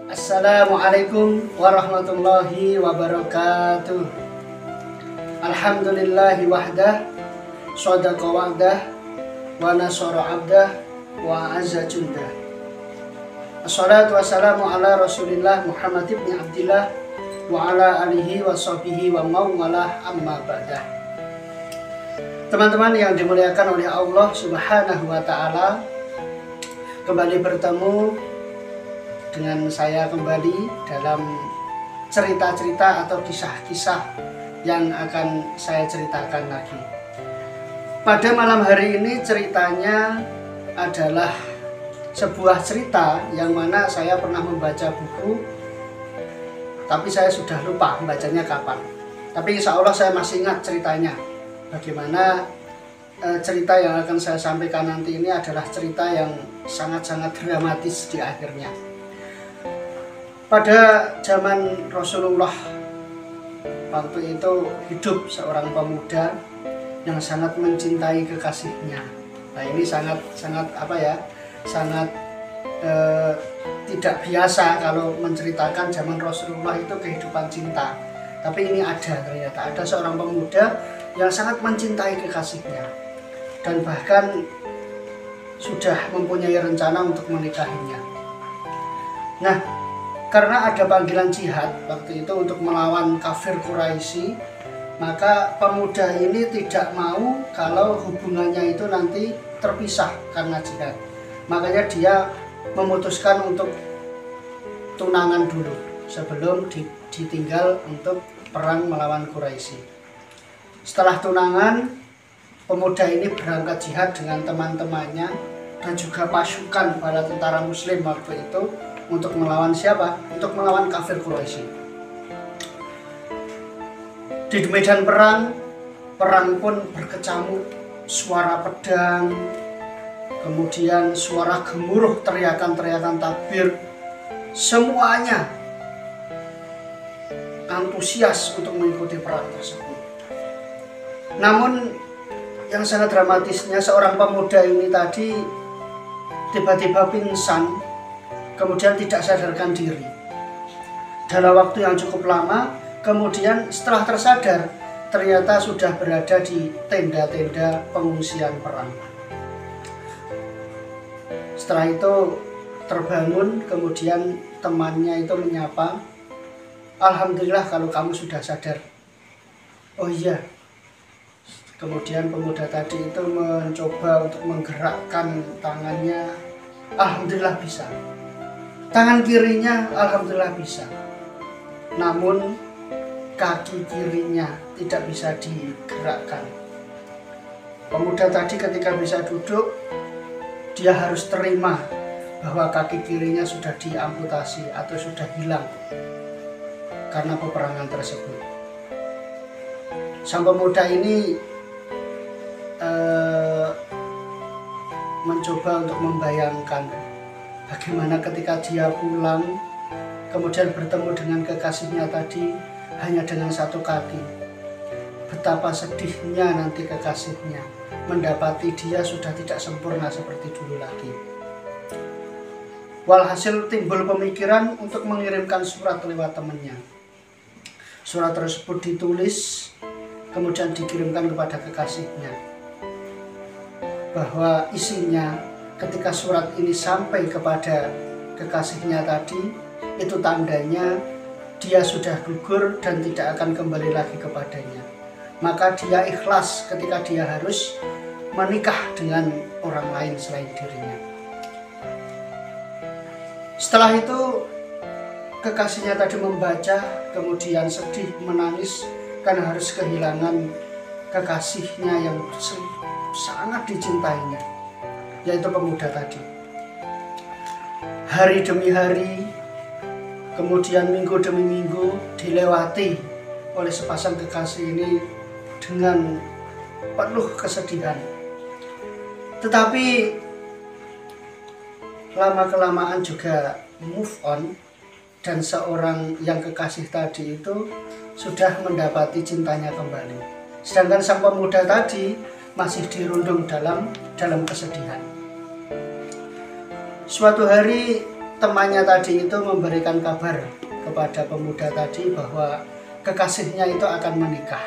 Assalamualaikum warahmatullahi wabarakatuh. Alhamdulillahi wahdah, shadaqa wa'dah, wa nasara abdah, wa azza jundah. Assalatu wassalamu ala rasulillah Muhammad ibn Abdillah wa ala alihi wa sahbihi wa mauwalah, amma ba'dah. Teman-teman yang dimuliakan oleh Allah subhanahu wa ta'ala, kembali bertemu dengan saya kembali dalam cerita-cerita atau kisah-kisah yang akan saya ceritakan lagi. Pada malam hari ini ceritanya adalah sebuah cerita yang mana saya pernah membaca buku, tapi saya sudah lupa membacanya kapan. Tapi insya Allah saya masih ingat ceritanya. Bagaimana cerita yang akan saya sampaikan nanti ini adalah cerita yang sangat-sangat dramatis di akhirnya. Pada zaman Rasulullah waktu itu hidup seorang pemuda yang sangat mencintai kekasihnya. Nah, ini sangat tidak biasa kalau menceritakan zaman Rasulullah itu kehidupan cinta. Tapi ini ternyata ada seorang pemuda yang sangat mencintai kekasihnya dan bahkan sudah mempunyai rencana untuk menikahinya. Nah, karena ada panggilan jihad waktu itu untuk melawan kafir Quraisy, maka pemuda ini tidak mau kalau hubungannya itu nanti terpisah karena jihad. Makanya dia memutuskan untuk tunangan dulu sebelum ditinggal untuk perang melawan Quraisy. Setelah tunangan, pemuda ini berangkat jihad dengan teman-temannya dan juga pasukan bala tentara muslim waktu itu untuk melawan siapa? Untuk melawan kafir Quraisy. Di medan perang pun berkecamuk, suara pedang, kemudian suara gemuruh, teriakan-teriakan takbir. Semuanya antusias untuk mengikuti perang tersebut. Namun yang sangat dramatisnya, seorang pemuda ini tadi tiba-tiba pingsan, kemudian tidak sadarkan diri dalam waktu yang cukup lama. Kemudian setelah tersadar, ternyata sudah berada di tenda-tenda pengungsian perang. Setelah itu terbangun, kemudian temannya itu menyapa, "Alhamdulillah kalau kamu sudah sadar." "Oh iya." Kemudian pemuda tadi itu mencoba untuk menggerakkan tangannya, alhamdulillah bisa. Tangan kirinya alhamdulillah bisa, namun kaki kirinya tidak bisa digerakkan. Pemuda tadi ketika bisa duduk, dia harus terima bahwa kaki kirinya sudah diamputasi atau sudah hilang karena peperangan tersebut. Sang pemuda ini mencoba untuk membayangkan bagaimana ketika dia pulang, kemudian bertemu dengan kekasihnya tadi hanya dengan satu kaki. Betapa sedihnya nanti kekasihnya mendapati dia sudah tidak sempurna seperti dulu lagi. Walhasil timbul pemikiran untuk mengirimkan surat lewat temannya. Surat tersebut ditulis, kemudian dikirimkan kepada kekasihnya. Bahwa isinya, ketika surat ini sampai kepada kekasihnya tadi, itu tandanya dia sudah gugur dan tidak akan kembali lagi kepadanya. Maka dia ikhlas ketika dia harus menikah dengan orang lain selain dirinya. Setelah itu kekasihnya tadi membaca, kemudian sedih menangis karena harus kehilangan kekasihnya yang sangat dicintainya, yaitu pemuda tadi. Hari demi hari, kemudian minggu demi minggu dilewati oleh sepasang kekasih ini dengan penuh kesedihan. Tetapi lama-kelamaan juga move on, dan seorang yang kekasih tadi itu sudah mendapati cintanya kembali. Sedangkan sang pemuda tadi masih dirundung dalam kesedihan. Suatu hari temannya tadi itu memberikan kabar kepada pemuda tadi bahwa kekasihnya itu akan menikah.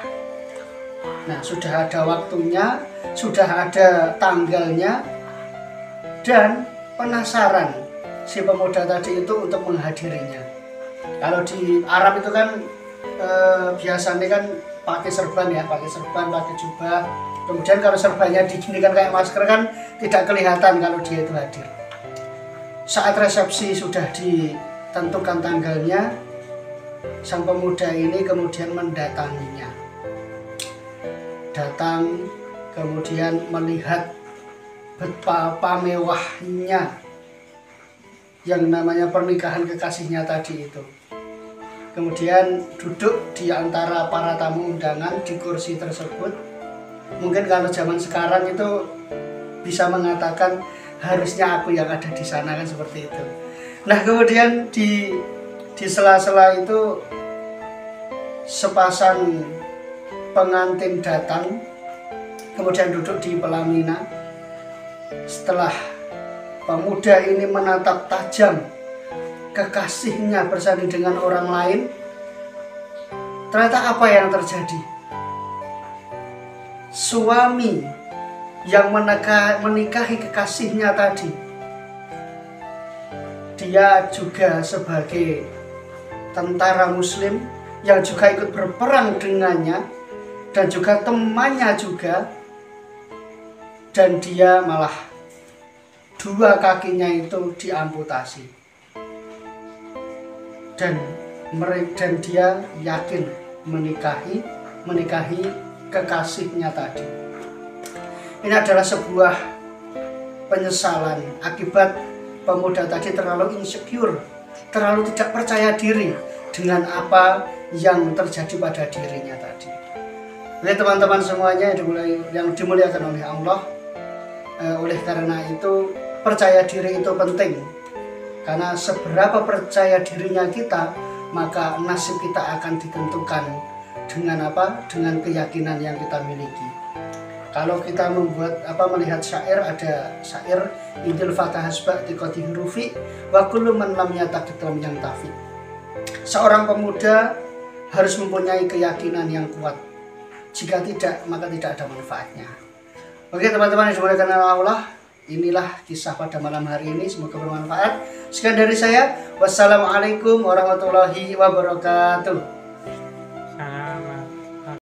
Nah, sudah ada waktunya, sudah ada tanggalnya, dan penasaran si pemuda tadi itu untuk menghadirinya. Kalau di Arab itu kan biasanya kan pakai serban ya, pakai jubah. Kemudian kalau serbannya diginikan kayak masker kan tidak kelihatan kalau dia itu hadir. Saat resepsi sudah ditentukan tanggalnya, sang pemuda ini kemudian mendatanginya. Datang kemudian melihat betapa mewahnya yang namanya pernikahan kekasihnya tadi itu. Kemudian duduk di antara para tamu undangan di kursi tersebut. Mungkin kalau zaman sekarang itu bisa mengatakan harusnya aku yang ada di sana, kan seperti itu. Nah, kemudian di sela-sela itu sepasang pengantin datang, kemudian duduk di pelaminan. Setelah pemuda ini menatap tajam kekasihnya bersanding dengan orang lain, ternyata apa yang terjadi? Suami yang menikahi kekasihnya tadi, dia juga sebagai tentara muslim yang juga ikut berperang dengannya dan juga temannya juga, dan dia malah dua kakinya itu diamputasi. Dan dia yakin menikahi kekasihnya tadi. Ini adalah sebuah penyesalan akibat pemuda tadi terlalu insecure, terlalu tidak percaya diri dengan apa yang terjadi pada dirinya tadi. Jadi teman-teman semuanya yang dimuliakan oleh Allah, oleh karena itu percaya diri itu penting. Karena seberapa percaya dirinya kita, maka nasib kita akan ditentukan dengan apa? Dengan keyakinan yang kita miliki. Kalau kita melihat syair, ada syair Idul Fatah Hasbak Tikoti Hurufi wa kullu man lam yataqid lam yang tafi. Seorang pemuda harus mempunyai keyakinan yang kuat. Jika tidak, maka tidak ada manfaatnya. Oke teman-teman yang dimuliakan Allah, inilah kisah pada malam hari ini, semoga bermanfaat. Sekian dari saya, wassalamualaikum warahmatullahi wabarakatuh.